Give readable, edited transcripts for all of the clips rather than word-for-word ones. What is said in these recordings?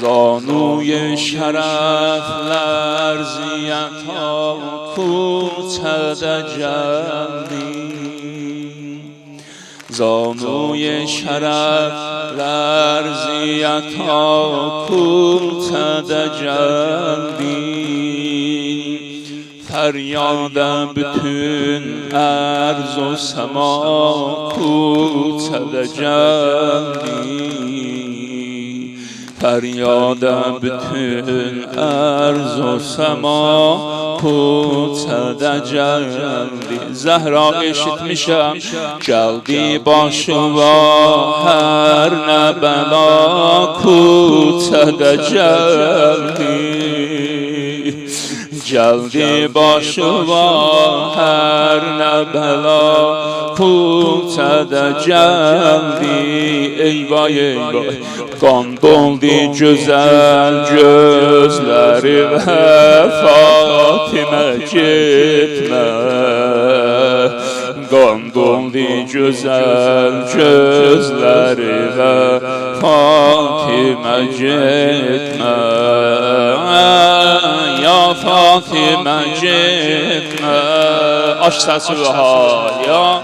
زانوی شرف لرزیتا کوچه جلدی زانوی شرف لرزیتا کوچه جلدی فریاد bütün ارض و سما کوچه جلدی فریاد bütün ارض و سما کوچه جلدی زهرا eşitmişem geldi başıma her ne bela کوچه geldi geldi başıma her ne bela کوچه geldi eyvay eyvay kan doldu güzel gözleri ve Fatime gitme kan doldu güzel gözleri ve Fatime gitme ya Fatime gitme aç sesi ve ya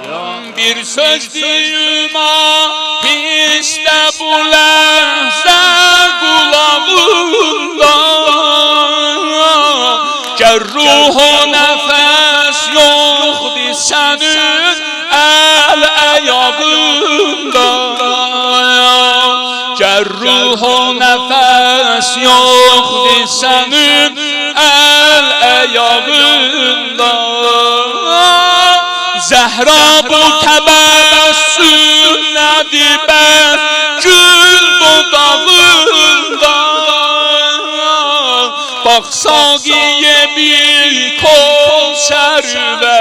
bir söz diyuma işte bu lehze kulağında ger ruhu nefes yoktu senin el ayağında ger ruhu nefes yoktu senin el ayağında Zehra bu tebessüm nedir ben gül dudağında Bak sagiye bir kol serve